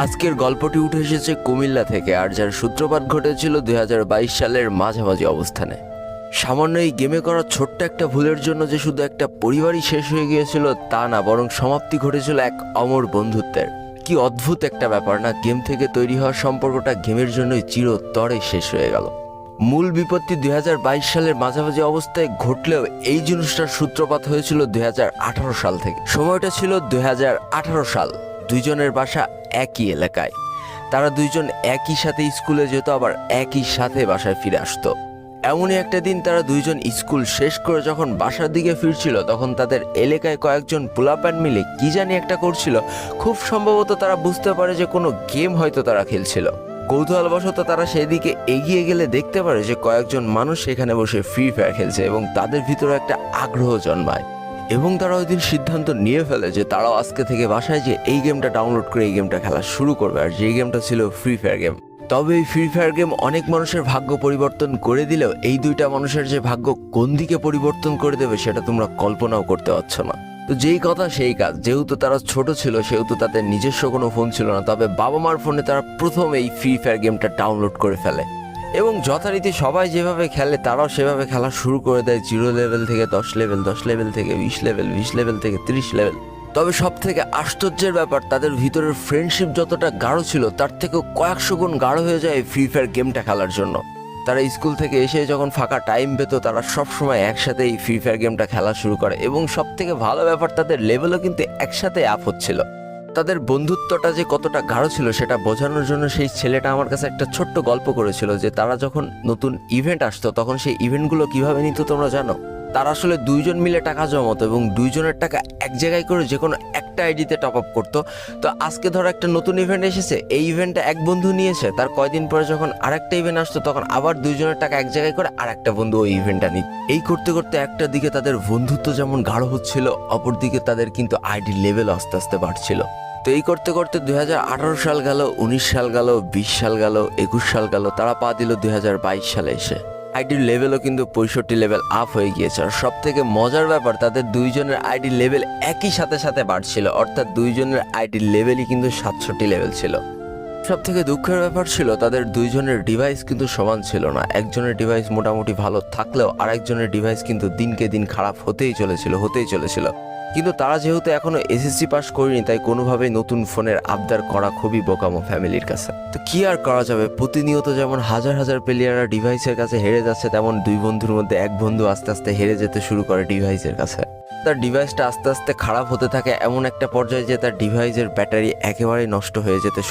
আজকের গল্পটি উঠে এসেছে কুমিল্লা থেকে, আর যার সূত্রপাত ঘটেছিল 2022 সালের মাঝামাঝি অবস্থানে। সামান্য এই গেমে করা ছোট্ট একটা ভুলের জন্য যে শুধু একটা পরিবারই শেষ হয়ে গিয়েছিল তা না, বরং সমাপ্তি ঘটেছিল এক অমর বন্ধুত্বের। কি অদ্ভুত একটা ব্যাপার না, গেম থেকে তৈরি হওয়া সম্পর্কটা গেমের জন্যই চিরতরে শেষ হয়ে গেল। মূল বিপত্তি 2022 সালের মাঝামাঝি অবস্থায় ঘটলেও এই জিনিসটার সূত্রপাত হয়েছিল 2018 সাল থেকে। সময়টা ছিল 2018 সাল। দুইজনের বাসা একই এলাকায়, তারা দুইজন একই সাথে স্কুলে যেত, আবার একই সাথে বাসায় ফিরে আসতো। এমনই একটা দিন তারা দুইজন স্কুল শেষ করে যখন বাসার দিকে ফিরছিল, তখন তাদের এলাকায় কয়েকজন পোলাপান মিলে কি জানি একটা করছিল। খুব সম্ভবত তারা বুঝতে পারে যে কোনো গেম হয়তো তারা খেলছিল। কৌতূহলবশত তারা সেই দিকে এগিয়ে গেলে দেখতে পারে যে কয়েকজন মানুষ সেখানে বসে ফ্রি ফায়ার খেলছে এবং তাদের ভিতরে একটা আগ্রহ জন্মায়। এবং তারা ওই দিন সিদ্ধান্ত নিয়ে ফেলে যে তারাও আজকে থেকে বাসায় যে এই গেমটা ডাউনলোড করে এই গেমটা খেলা শুরু করবে, আর যে গেমটা ছিল ফ্রি ফায়ার গেম। তবে এই ফ্রি ফায়ার গেম অনেক মানুষের ভাগ্য পরিবর্তন করে দিলেও এই দুইটা মানুষের যে ভাগ্য কোন দিকে পরিবর্তন করে দেবে সেটা তোমরা কল্পনাও করতে পারছো না। তো যেই কথা সেই কাজ, যেহেতু তারা ছোট ছিল সেহেতু তাদের নিজস্ব কোনো ফোন ছিল না, তবে বাবা মার ফোনে তারা প্রথম এই ফ্রি ফায়ার গেমটা ডাউনলোড করে ফেলে এবং যথারীতি সবাই যেভাবে খেলে তারাও সেভাবে খেলা শুরু করে দেয়। 0 লেভেল থেকে 10 লেভেল, 10 লেভেল থেকে 20 লেভেল, 20 লেভেল থেকে 30 লেভেল। তবে সব থেকে আশ্চর্যের ব্যাপার, তাদের ভিতরের ফ্রেন্ডশিপ যতটা গাঢ় ছিল তার থেকেও কয়েকশো গুণ গাঢ় হয়ে যায় ফ্রি ফায়ার গেমটা খেলার জন্য। তারা স্কুল থেকে এসে যখন ফাঁকা টাইম পেত তারা সবসময় একসাথে এই ফ্রি ফায়ার গেমটা খেলা শুরু করে এবং সব থেকে ভালো ব্যাপার, তাদের লেভেলও কিন্তু একসাথে আপ হচ্ছিল। তাদের বন্ধুত্বটা যে কতটা গাঢ় ছিল সেটা বোঝানোর জন্য সেই ছেলেটা আমার কাছে একটা ছোট্ট গল্প করেছিল যে তারা যখন নতুন ইভেন্ট আসতো তখন সেই ইভেন্টগুলো কিভাবে নিত তোমরা জানো? তারা আসলে দুইজন মিলে টাকা জমাতো এবং দুইজনের টাকা এক জায়গায় করে যে কোনো একটা আইডিতে টপ আপ করতো। তো আজকে ধরো একটা নতুন ইভেন্ট এসেছে, এই ইভেন্টটা এক বন্ধু নিয়েছে, তার কয়দিন পরে যখন আরেকটা ইভেন্ট আসতো তখন আবার দুইজনের টাকা এক জায়গায় করে আর একটা বন্ধু ওই ইভেন্টটা নিত। এই করতে করতে একটা দিকে তাদের বন্ধুত্ব যেমন গাঢ় হচ্ছিল, অপরদিকে তাদের কিন্তু আইডি লেভেল আস্তে আস্তে বাড়ছিল। তো এই করতে করতে 2018 সাল গেল, 19 সাল গেল, 20 সাল গেল, 21 সাল গেল, তারা পা দিল 2022 সালে এসে। আইডির লেভেলও কিন্তু 65 লেভেল আপ হয়ে গিয়েছে। আর সব থেকে মজার ব্যাপার, তাদের দুইজনের আইডি লেভেল একই সাথে সাথে বাড়ছিল, অর্থাৎ দুইজনের আইডির লেভেলই কিন্তু 67 লেভেল ছিল। সব থেকে দুঃখের ব্যাপার ছিল তাদের দুইজনের ডিভাইস কিন্তু সমান ছিল না। একজনের ডিভাইস মোটামুটি ভালো থাকলেও আরেকজনের ডিভাইস কিন্তু দিনকে দিন খারাপ হতেই চলেছিল। কিন্তু তারা যেহেতু এখনো এসএসসি পাস করেনি, তাই কোনোভাবেই নতুন ফোনের আবদার করা খুবই বোকামো ফ্যামিলির কাছে। তো কি আর করা যাবে, প্রতিনিয়ত যেমন হাজার হাজার প্লেয়াররা ডিভাইসের কাছে হেরে যাচ্ছে, তেমন দুই বন্ধুর মধ্যে এক বন্ধু আস্তে আস্তে হেরে যেতে শুরু করে ডিভাইসের কাছে। তার ডিভাইসটা আস্তে আস্তে খারাপ হতে থাকে এমন একটা পর্যায়ে যে তার ডিভাইসের ব্যাটারি একেবারেই নষ্ট হয়ে যেতে শুরু